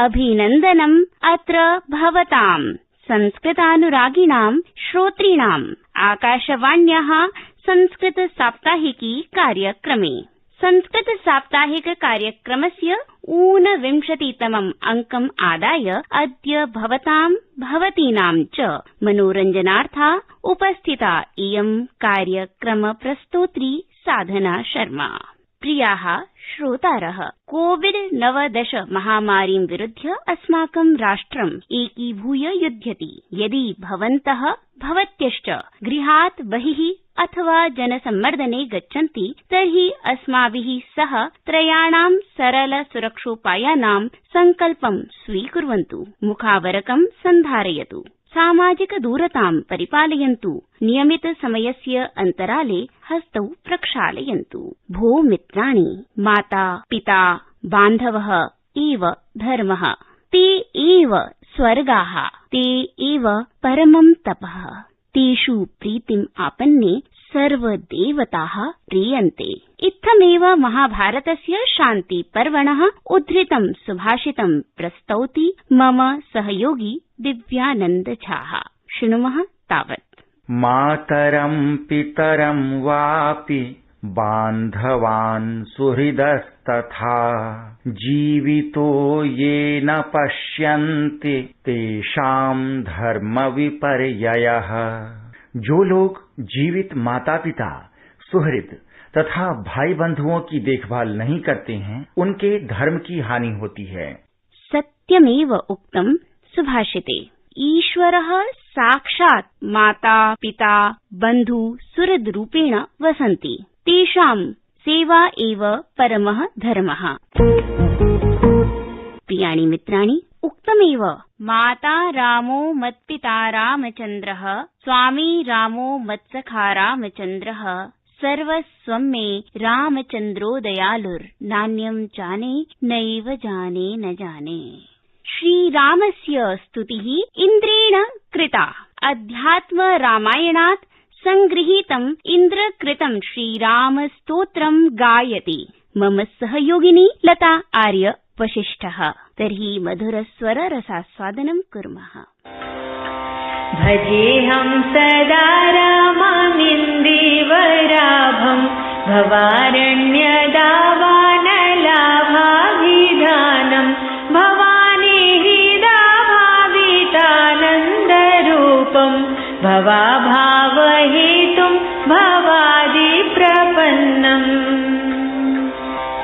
अभिनन्दनम् अत्र भवताम् संस्कृतानुरागिणां श्रोतॄणाम् आकाशवाण्याः संस्कृत साप्ताहिकी कार्यक्रमे। संस्कृत साप्ताहिक कार्यक्रमस्य 29तमम् अंकम् आदाय अद्य भवतीनां च मनोरञ्जनार्था उपस्थिता इयं कार्यक्रम प्रस्तोत्री साधना शर्मा। प्रियाः श्रोतारः, कोविड-19 महामारीं विरुध्य अस्माकं राष्ट्रम् एकीभूय युध्यति। यदि भवन्तः भवत्यश्च गृहात् बहिः अथवा जनसम्मर्दने गच्छन्ति तर्हि अस्माभिः सह त्रयाणां सरल सुरक्षोपायानां सङ्कल्पं स्वीकुर्वन्तु। मुखावरकं सन्धारयतु, सामाजिक दूरतां परिपालयन्तु, नियमित समयस्य अन्तराले हस्तौ प्रक्षालयन्तु। भो मित्राणि, माता पिता बान्धवः एव धर्मः, ते एव स्वर्गाः, ते एव परमं तपः। तेषु प्रीतिम् आपन्ने सर्वदेवताः प्रीयन्ते। इत्थमेव महाभारतस्य शान्तिपर्वणः उद्धृतं सुभाषितं प्रस्तौति मम सहयोगी दिव्यानन्द झाः। शृणुमः तावत्। मातरं पितरं वापि बान्धवान् सुहृदस्तथा जीवितो ये न पश्यन्ति तेषां धर्म विपर्ययः। जो लोग जीवित माता पिता, सुहृद तथा भाई बंधुओं की देखभाल नहीं करते हैं, उनके धर्म की हानि होती है। सत्यमेव उक्तं सुभाषिते। ईश्वरः साक्षात् माता पिता बन्धु सुहृद रूपेण वसन्ति। तेषां सेवा एव परमः धर्मः। प्रियाणि मित्राणि, उक्तमेव माता रामो मत्पिता रामचन्द्रः, स्वामी रामो मत्सखा रामचन्द्रः, सर्वस्वं मे रामचन्द्रो दयालुर्, नान्यं जाने नैव जाने न जाने। श्रीरामस्य स्तुतिः इन्द्रेण कृता। अध्यात्म रामायणात् संगृहीतम् इन्द्रकृतं श्रीराम स्तोत्रं गायति मम सहयोगिनी लता आर्य वशिष्ठः। तर्हि मधुरस्वर रसास्वादनं कुर्मः। भजेऽहं सदा राममिन्द्रिवराभं भवारण्यदावानलाभाभिधानं भवानी हृदाभावितानन्दरूपं भवाभावहेतुं भवादिप्रपन्नम्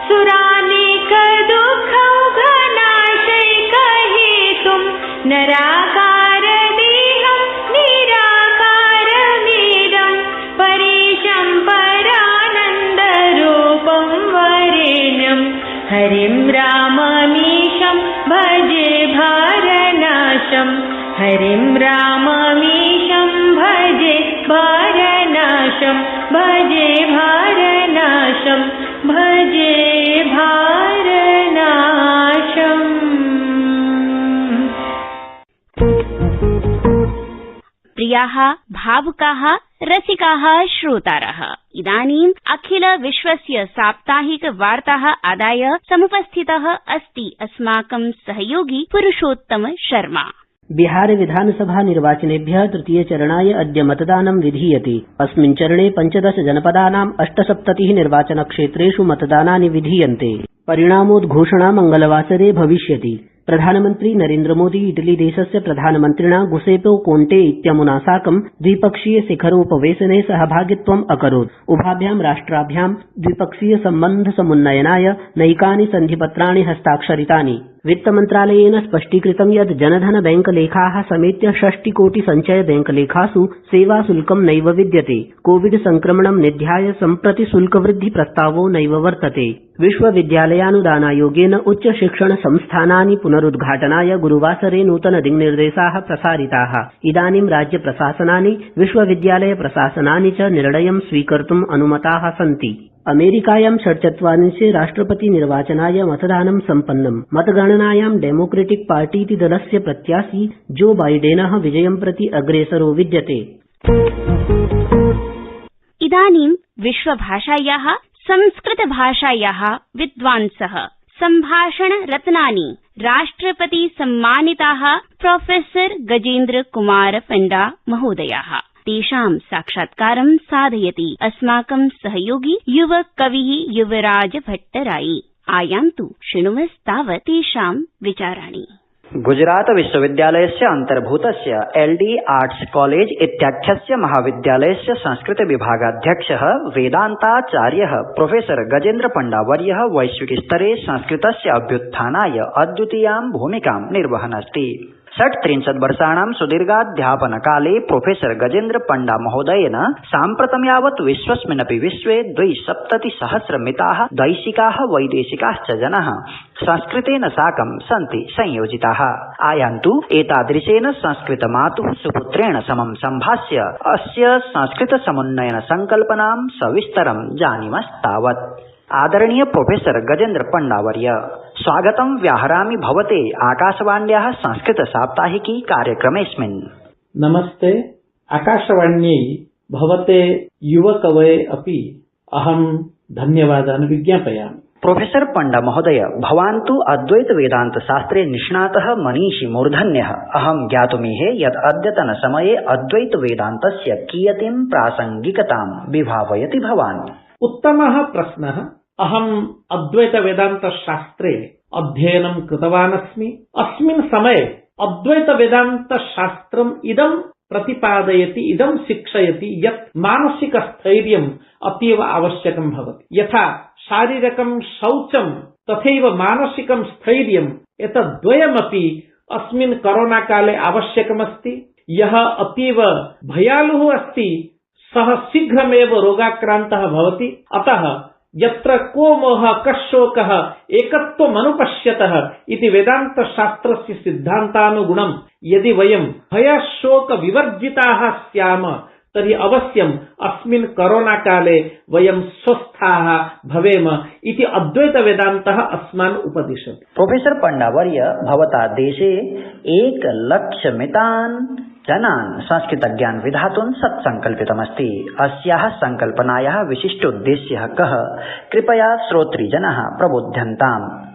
सुरानेकदुःखौघनाशैकहेतुं नराकारदेहं निराकारमीडं परेशं परानन्दरूपं वरेण्यं हरिं राममीशं भजे भारनाशं हरिं राममीशं भजे भारनाशं भजे भारनाशं भजे भारनाशम्। प्रियाः भावुकाः रसिकाः श्रोतारः, इदानीम् अखिल विश्वस्य साप्ताहिक वार्ताः आदाय समुपस्थितः अस्ति अस्माकं सहयोगी पुरुषोत्तम शर्मा। बिहार विधानसभा निर्वाचनेभ्यः तृतीय चरणाय अद्य मतदानं विधीयते। अस्मिन् चरणे 15 जनपदानां 78 निर्वाचनक्षेत्रेषु मतदानानि विधीयन्ते। परिणामोद्घोषणा मंगलवासरे भविष्यति। प्रधानमन्त्री नरेन्द्र मोदी इटली देशस्य प्रधानमन्त्रिणा गुसेपे कोन्टे इत्यमुना साकं द्विपक्षीय शिखरोपवेशने सहभागित्वम् अकरोत्। उभाभ्यां राष्ट्राभ्यां द्विपक्षीय सम्बन्ध समुन्नयनाय नैकानि सन्धिपत्राणि हस्ताक्षरितानि। वित्तमन्त्रालयेन स्पष्टीकृतं यत् जनधन बैंकलेखाः समेत्य 60 कोटि संचय बैंकलेखासु सेवाशुल्कं नैव विद्यते। कोविड संक्रमणं निध्याय सम्प्रति शुल्कवृद्धि प्रस्तावो नैव वर्तते। विश्वविद्यालयानुदानायोगेन उच्च शिक्षण संस्थानानि पुनरुद्घाटनाय गुरुवासरे नूतन दिङ्निर्देशाः प्रसारिताः। इदानीं राज्य प्रशासनानि विश्वविद्यालय प्रशासनानि च निर्णयं स्वीकर्तुम् अनुमताः सन्ति। अमेरिकायां 44 राष्ट्रपति निर्वाचनाय मतदानं सम्पन्नम्। मतगणनायां डेमोक्रेटिक पार्टीति दलस्य प्रत्याशी जो बाइडेनः विजयं प्रति अग्रेसरो विद्यते। इदानीं विश्वभाषायाः संस्कृतभाषायाः विद्वांसः सम्भाषण रत्नानि राष्ट्रपति सम्मानिताः प्रोफेसर गजेन्द्र कुमार पंडा महोदयाः। तेषां साक्षात्कारं साधयति अस्माकं सहयोगी युव कविः युवराज भट्टराई। आयान्तु शृण्वस्तावत् तेषां विचाराणि। गुजरात विश्वविद्यालयस्य अन्तर्भूतस्य एल्डी आर्ट्स कॉलेज इत्याख्यस्य महाविद्यालयस्य संस्कृत विभागाध्यक्षः वेदान्ताचार्यः प्रोफेसर गजेन्द्र पंडावर्यः वैश्विकस्तरे संस्कृतस्य अभ्युत्थानाय अद्वितीयां भूमिकां निर्वहन्नस्ति। 36 वर्षाणां सुदीर्घाध्यापनकाले प्रोफेसर गजेन्द्र पंडा महोदयेन साम्प्रतं यावत् विश्वस्मिन्नपि विश्वे 270,000 दैशिकाः वैदेशिकाश्च जनाः संस्कृतेन साकं सन्ति संयोजिताः। आयान्तु एतादृशेन संस्कृतमातुः सुपुत्रेण समं सम्भाष्य अस्य संस्कृत समुन्नयन संकल्पनां सविस्तरं जानीमस्तावत्। आदरणीय प्रोफेसर गजेन्द्र पंडावर्य, स्वागतं व्याहरामि भवते आकाशवाण्याः संस्कृत साप्ताहिकी कार्यक्रमेऽस्मिन्। नमस्ते। आकाशवाण्यै भवते युवकवये अपि अहं धन्यवादान् विज्ञापयामि। प्रोफेसर पंडा महोदय, भवान् तु अद्वैत वेदांत शास्त्रे निष्णातः मनीषी मूर्धन्यः। अहं ज्ञातुमीहे यत् अद्यतन समये अद्वैत वेदान्तस्य कियतीं प्रासंगिकतां विभावयति भवान्। उत्तमः प्रश्नः। अहम् अद्वैत वेदांत शास्त्रे अध्ययनं कृतवान् अस्मि। अस्मिन् समये अद्वैत वेदांत शास्त्रम् इदं प्रतिपादयति, इदं शिक्षयति यत् मानसिक स्थैर्यम् अतीव आवश्यकं भवति। यथा शारीरिकं शौचं तथैव मानसिकं स्थैर्यम् एतद्द्वयमपि अस्मिन् कोरोना काले आवश्यकमस्ति। यः अतीव भयालुः अस्ति सः शीघ्रमेव रोगाक्रान्तः भवति। अतः यत्र को मोहः कशोकः एकत्वमनुपश्यतः इति वेदांत शास्त्रस्य सिद्धान्तानुगुणं यदि वयं भयशोक विवर्जिताः स्याम तर्हि अवश्यम् अस्मिन् कोरोना काले वयं स्वस्थाः भवेम इति अद्वैत वेदान्तः अस्मान् उपदिशति। प्रोफेसर पंडावर्य, भवता देशे 1,00,000 जनान् संस्कृतज्ञान् विधातुं सत्सङ्कल्पितमस्ति। अस्याः सङ्कल्पनायाः विशिष्टोद्देश्यः कः? कृपया श्रोतृजनाः प्रबोध्यन्ताम्।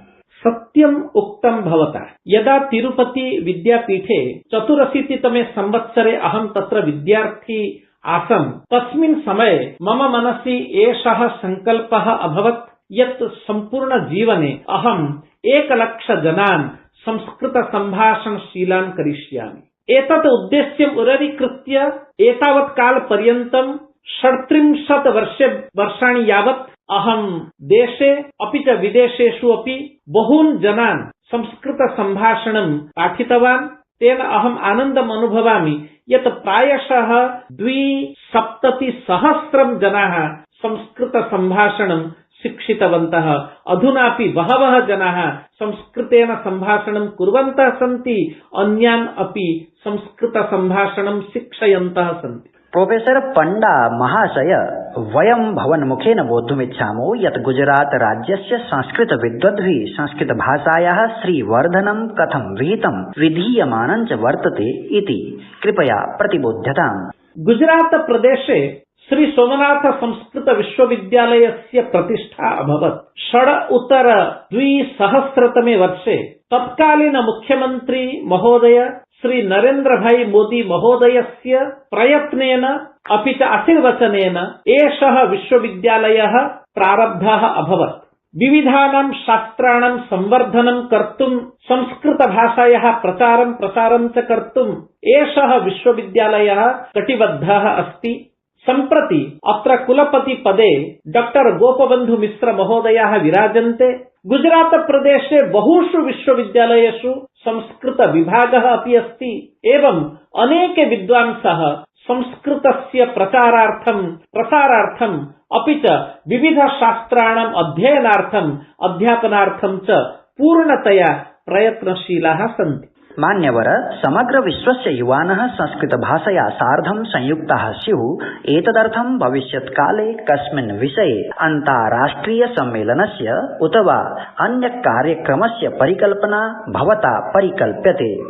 सत्यम् उक्तं भवता। यदा तिरुपति विद्यापीठे 84तमे संवत्सरे अहं तत्र विद्यार्थी आसम्, तस्मिन् समये मम मनसि एषः सङ्कल्पः अभवत् यत् सम्पूर्ण जीवने अहम् 1,00,000 जनान् संस्कृत सम्भाषणशीलान् करिष्यामि। एतत् उद्देश्यम् उररीकृत्य एतावत् कालपर्यन्तं 37 वर्षाणि यावत् अहं देशे अपि च विदेशेषु अपि बहून् जनान् संस्कृत सम्भाषणं पाठितवान्। तेन अहम् आनन्दम् अनुभवामि यत् प्रायशः 270,000 जनाः संस्कृत सम्भाषणं शिक्षितवन्तः। अधुनापि बहवः जनाः संस्कृतेन सम्भाषणं कुर्वन्तः सन्ति, अन्यान् अपि संस्कृत सम्भाषणं शिक्षयन्तः सन्ति। प्रोफेसर पंडा महाशय, वयं भवन्मुखेन बोद्धुमिच्छामो यत् गुजरात राज्यस्य संस्कृत विद्वद्भिः संस्कृत भाषायाः श्रीवर्धनं कथं विहितं विधीयमानं च वर्तते इति कृपया प्रतिबोध्यताम्। गुजरात प्रदेशे श्री सोमनाथ संस्कृत विश्वविद्यालयस्य प्रतिष्ठा अभवत्। 2006 वर्षे तत्कालीन मुख्यमंत्री महोदय श्री नरेन्द्र भाई मोदी महोदयस्य प्रयत्नेन अपि च आशीर्वचनेन एषः विश्वविद्यालयः प्रारब्धः अभवत्। विविधानां शास्त्राणां संवर्धनं कर्तुं, संस्कृत भाषायाः प्रचारं प्रसारं च कर्तुं एषः विश्वविद्यालयः कटिबद्धः अस्ति। सम्प्रति अत्र कुलपति पदे डॉक्टर गोपबन्धु मिश्र महोदयाः विराजन्ते। गुजरात प्रदेशे बहुषु विश्वविद्यालयेषु संस्कृत विभागः अपि अस्ति। एवं अनेके विद्वांसः संस्कृतस्य प्रचारार्थं प्रसारार्थं अपि च विविध शास्त्राणाम् अध्ययनार्थं अध्यापनार्थं च पूर्णतया प्रयत्नशीलाः सन्ति। मान्यवर, समग्र विश्वस्य युवानः संस्कृत भाषया सार्धं संयुक्ताः स्युः। एतदर्थं भविष्यत्काले कस्मिन् विषये अन्ताराष्ट्रिय सम्मेलनस्य उत वा अन्य कार्यक्रमस्य परिकल्पना भवता परिकल्प्यते?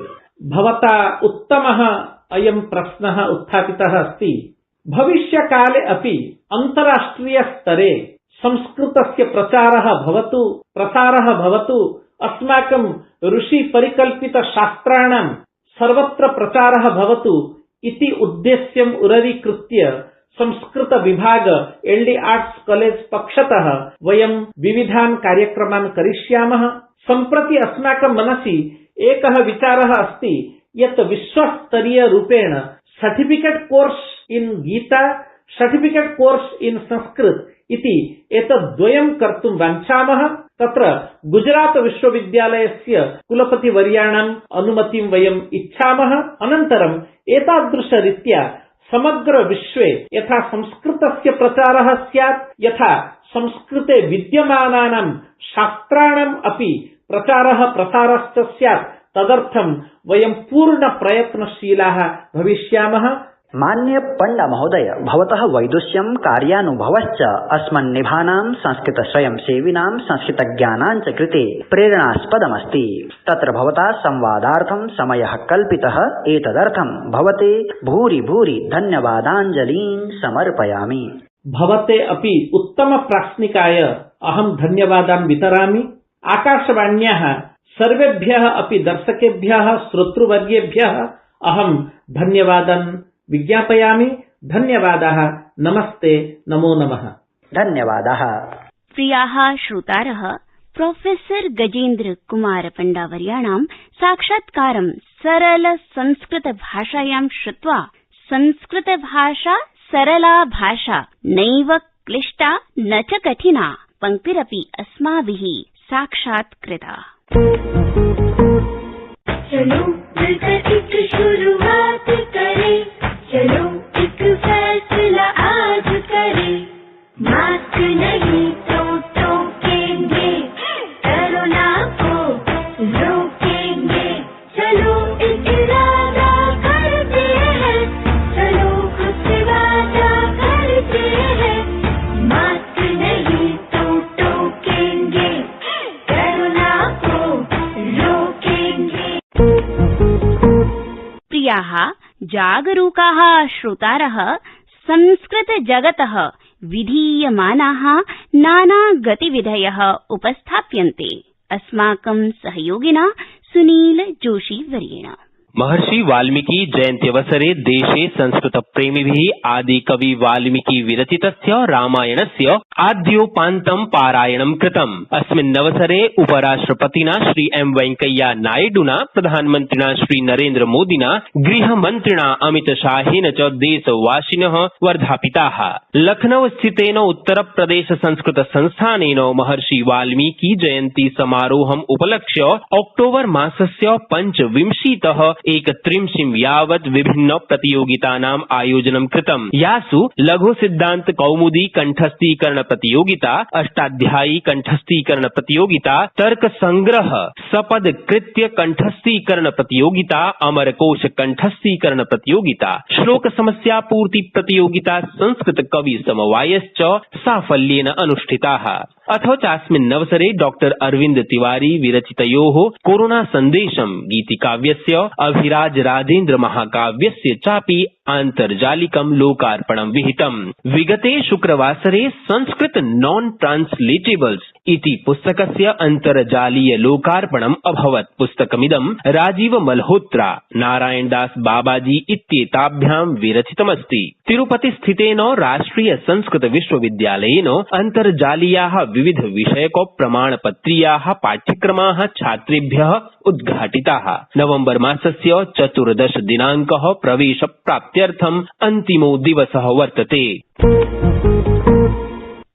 भवता उत्तमः अयं प्रश्नः उत्थापितः अस्ति। भविष्यकाले अपि अन्ताराष्ट्रिय स्तरे संस्कृतस्य प्रचारः भवतु, प्रसारः भवतु, अस्माकं ऋषि परिकल्पित शास्त्राणां सर्वत्र प्रचारः भवतु इति उद्देश्यम् उररीकृत्य संस्कृत विभाग एल्डी आर्ट्स कॉलेज पक्षतः वयं विविधान् कार्यक्रमान् करिष्यामः। सम्प्रति अस्माकं मनसि एकः विचारः अस्ति यत् विश्वस्तरीय रूपेण certificate course in Gita, certificate course in Sanskrit इति एतद्द्वयं कर्तुं वाञ्छामः। तत्र गुजरात विश्वविद्यालयस्य कुलपतिवर्याणाम् अनुमतिं वयम् इच्छामः। अनन्तरम् एतादृशरीत्या समग्र विश्वे यथा संस्कृतस्य प्रचारः स्यात्, यथा संस्कृते विद्यमानानां शास्त्राणाम् अपि प्रचारः प्रसारश्च स्यात्, तदर्थं वयं पूर्ण प्रयत्नशीलाः भविष्यामः। मान्य पंडा महोदय, भवतः वैदुष्यं कार्यानुभवश्च अस्मन्निभानां संस्कृत स्वयंसेविनां संस्कृतज्ञानाञ्च कृते प्रेरणास्पदमस्ति। तत्र भवता संवादार्थं समयः कल्पितः। एतदर्थं भवते भूरि भूरि धन्यवादाञ्जलीन् समर्पयामि। भवते अपि उत्तम प्राश्निकाय अहं धन्यवादान् वितरामि। आकाशवाण्याः सर्वेभ्यः अपि दर्शकेभ्यः श्रोतृवर्गेभ्यः अहं धन्यवादान् विज्ञापयामि। धन्यवादाः। नमस्ते, नमो नमः। धन्यवादाः। प्रियाः श्रोतारः, प्रोफेसर गजेन्द्र कुमार पंडावर्याणां साक्षात्कारं सरल संस्कृत भाषायां श्रुत्वा संस्कृत भाषा सरला भाषा, नैव क्लिष्टा न च कठिना पंक्तिरपि अस्माभिः साक्षात्कृता। चलो मिलकर एक शुरुआत करें, चलो एक फैसला आज करें, मास्क नहीं तो टोकेंगे, कोरोना को रोकेंगे। चलो एक इरादा करते हैं, चलो खुद से वादा करते हैं, मास्क नहीं तो टोकेंगे, कोरोना को रोकेंगे। प्रियाः जागरूकाः श्रोतारः, संस्कृत जगतः विधीयमानाः नाना गतिविधयः उपस्थाप्यन्ते अस्माकं सहयोगिना सुनील जोशी वर्येण। महर्षि वाल्मीकि जयन्त्यवसरे देशे संस्कृत प्रेमिभिः आदि कवि वाल्मीकि विरचितस्य रामायणस्य आद्योपान्तं पारायणं कृतम्। अस्मिन्नवसरे उपराष्ट्रपतिना श्री एम वेंकैया नायडुना, प्रधानमन्त्रिणा श्री नरेन्द्र मोदिना, गृहमन्त्रिणा अमित शाहेन च देशवासिनः वर्धापिताः। लखनऊ स्थितेन उत्तरप्रदेश संस्कृत संस्थानेन महर्षि वाल्मीकि जयन्ती समारोहम् उपलक्ष्य अक्टोबर मासस्य 25तः 31 यावत् विभिन्न प्रतियोगितानाम् आयोजनं कृतम्, यासु लघु सिद्धान्त कौमुदी कंठस्थीकरण प्रतियोगिता, अष्टाध्यायी कंठस्थीकरण प्रतियोगिता, तर्क संग्रह सपद कृत्य कंठस्थीकरण प्रतियोगिता, अमरकोश कंठस्थीकरण प्रतियोगिता, श्लोक समस्या पूर्ति प्रतियोगिता, संस्कृत कवि समवायश्च साफल्येन अनुष्ठिताः। अथो चास्मिन्नवसरे डॉक्टर अरविंद तिवारी विरचितयोः कोरोना सन्देशं गीतिकाव्यस्य, अभिराज राजेन्द्र महाकाव्यस्य चापि आन्तर्जालिकं लोकार्पणं विहितम्। विगते शुक्रवासरे संस्कृत नॉन ट्रांसलेटेबल्स इति पुस्तकस्य अन्तर्जालीय लोकार्पणम् अभवत्। पुस्तकमिदं राजीव मल्होत्रा, नारायण दास बाबाजी इत्येताभ्यां विरचितमस्ति। तिरुपति स्थितेन राष्ट्रिय संस्कृत विश्वविद्यालयेन अन्तर्जालीयाः विविध विषयक प्रमाणपत्रीयाः पाठ्यक्रमाः छात्रेभ्यः उद्घाटिताः। नवम्बर मासस्य 14 दिनाङ्कः प्रवेश प्राप्त्यर्थम् अन्तिमो दिवसः वर्तते।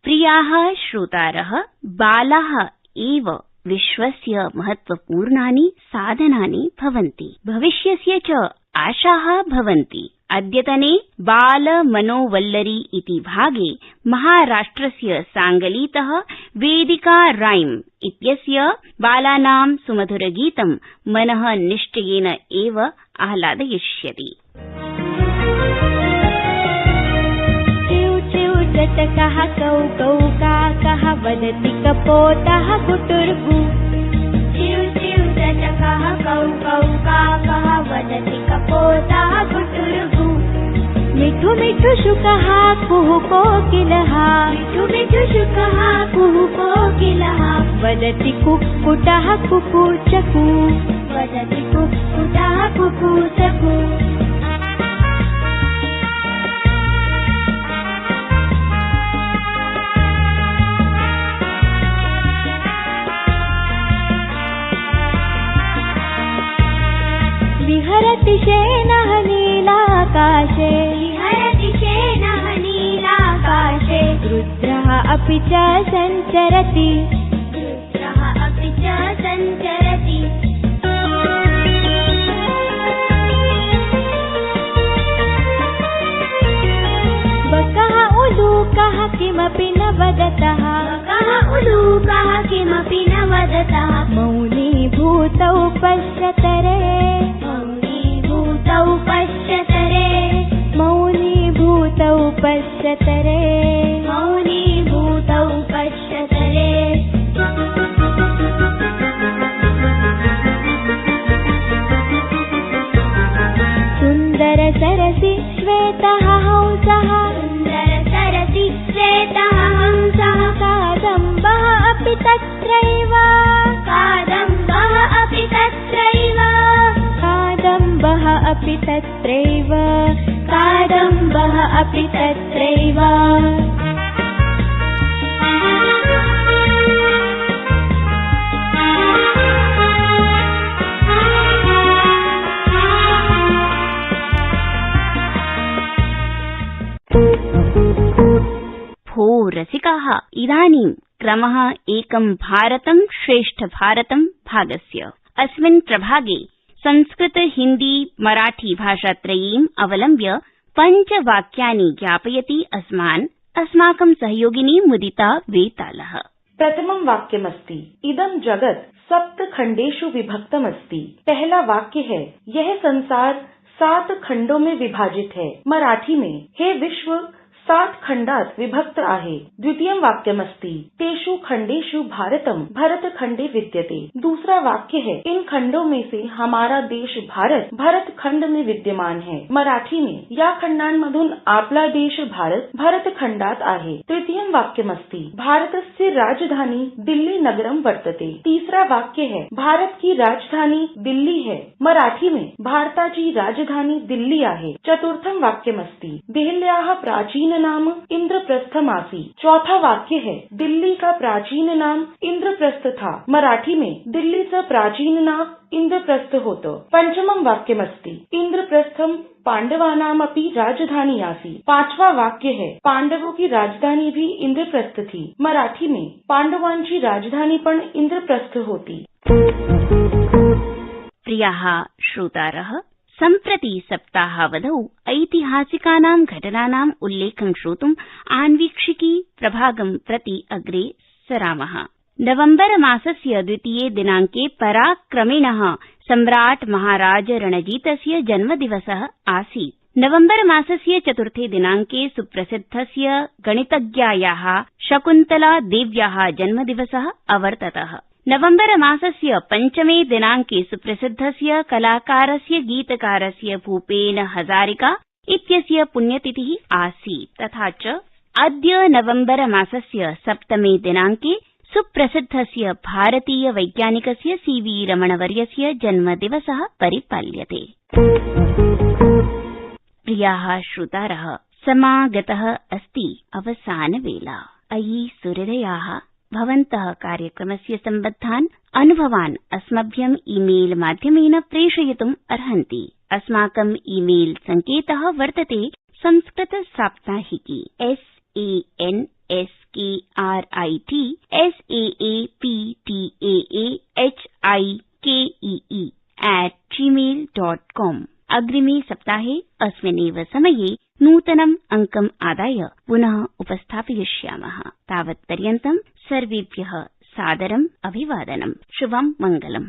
प्रियाः श्रोतारः, बालाः एव विश्वस्य महत्वपूर्णानि साधनानि भवन्ति, भविष्यस्य च आशाः भवन्ति। अद्यतने बाल मनोवल्लरी इति भागे महाराष्ट्रस्य सांगलीतः वेदिका राइम इत्यस्य बालानां सुमधुरगीतं मनः निश्चयेन एव आह्लादयिष्यति। चटकः कौ कौ काकः वदति कपोतः कुटुर्गु। चिउ चिउ चटकः कौ कौ काकः वदति कपोतः कुटुर्गु। मिठु मिठु शुकः कुहु कोकिलः, मिठु मिठु शुकः कुहु कोकिलः, वदति कुक्कुटः कुकूचकू वदति कुक्कुटः कुकूचकू विहरति शेनः नीलाकाशे विहरति शेनः नीलाकाशे रुद्रः अपि च सञ्चरति रुद्रः अपि च सञ्चरति बकः उलूकः किमपि न वदतः बकः उलूकः किमपि न वदतः मौनी भूतौ पश्यतरे पश्यतरे मौनी भूतौ पश्यतरे मौनी भूतौ पश्यतरे सुन्दर सरसि श्वेतः हंसः सुन्दर सरसि श्वेतः हंसः कादम्बः अपि तत्रैव कादम्बः अपि तत्रैव कादम्बः अपि तत्रैव कादम्बः अपि तत्रैव भो रसिकाः, इदानीं क्रमः एकं भारतं श्रेष्ठ भारतं भागस्य। अस्मिन् प्रभागे संस्कृत हिन्दी मराठी भाषात्रयीम् अवलम्ब्य 5 वाक्यानि ज्ञापयति अस्माकं सहयोगिनी मुदिता वेतालः। प्रथमं वाक्यमस्ति इदं जगत् 7 खण्डेषु विभक्तमस्ति। पहला वाक्य है यह संसार 7 खंडों में विभाजित है। मराठी में हे विश्व 7 खंडात विभक्त आहे। द्वितीयं वाक्यमस्ति तेषु खंडेषु भारतम भरतखंडे विद्यते। दूसरा वाक्य है इन खंडों में से हमारा देश भारत भरत खंड में विद्यमान है। मराठी में या खंडांमधून आपला देश भारत भरत खंडात आहे। तृतीयं वाक्यमस्ति भारतस्य राजधानी दिल्ली नगरम वर्तते। तीसरा वाक्य है भारत की राजधानी दिल्ली है। मराठी में भारताची राजधानी दिल्ली आहे। चतुर्थं वाक्यमस्ति देहल्याः प्राचीन नाम इंद्रप्रस्थमासी। चौथा वाक्य है दिल्ली का प्राचीन नाम इंद्रप्रस्थ था। मराठी में दिल्लीचं प्राचीन नाव इंद्रप्रस्थ होतं। पंचमं वाक्यमस्ति इंद्रप्रस्थम पांडवानामपि राजधानी आसी। पांचवा वाक्य है पांडवों की राजधानी भी इंद्रप्रस्थ थी। मराठी में पांडवांची राजधानी पण इंद्रप्रस्थ होती। प्रियाः श्रोतारः, सम्प्रति सप्ताहावधौ ऐतिहासिकानां घटनानाम् उल्लेखं श्रोतुम् आन्वीक्षिकी प्रभागं प्रति अग्रे सरामः। नवम्बर मासस्य 2 दिनाङ्के पराक्रमिणः सम्राट् महाराज रणजीतस्य जन्मदिवसः आसीत्। नवम्बर मासस्य 4 दिनाङ्के सुप्रसिद्धस्य गणितज्ञायाः शकुन्तला देव्याः जन्मदिवसः अवर्ततः। नवम्बर मासस्य 5 दिनाङ्के सुप्रसिद्धस्य कलाकारस्य गीतकारस्य भूपेन हजारिका इत्यस्य पुण्यतिथिः आसीत्। तथा च अद्य नवम्बर मासस्य 7 दिनाङ्के सुप्रसिद्धस्य भारतीय वैज्ञानिकस्य सीवी रमणवर्यस्य जन्मदिवसः परिपाल्यते। प्रियाः श्रोतारः, समागतः अस्ति अवसानवेला। अयि सुहृदयाः, भवन्तः कार्यक्रमस्य सम्बद्धान् अनुभवान् अस्मभ्यं ईमेल माध्यमेन प्रेषयितुम् अर्हन्ति। अस्माकम् ईमेल सङ्केतः वर्तते संस्कृतसाप्ताहिकी SANSKRITSAAPTAAHIKEE@gmail.com। अग्रिमे सप्ताहे अस्मिन्नेव समये नूतनम् अङ्कम् आदाय पुनः उपस्थापयिष्यामः। तावत्पर्यन्तं सर्वेभ्यः सादरम् अभिवादनम्। शुभं मङ्गलम्।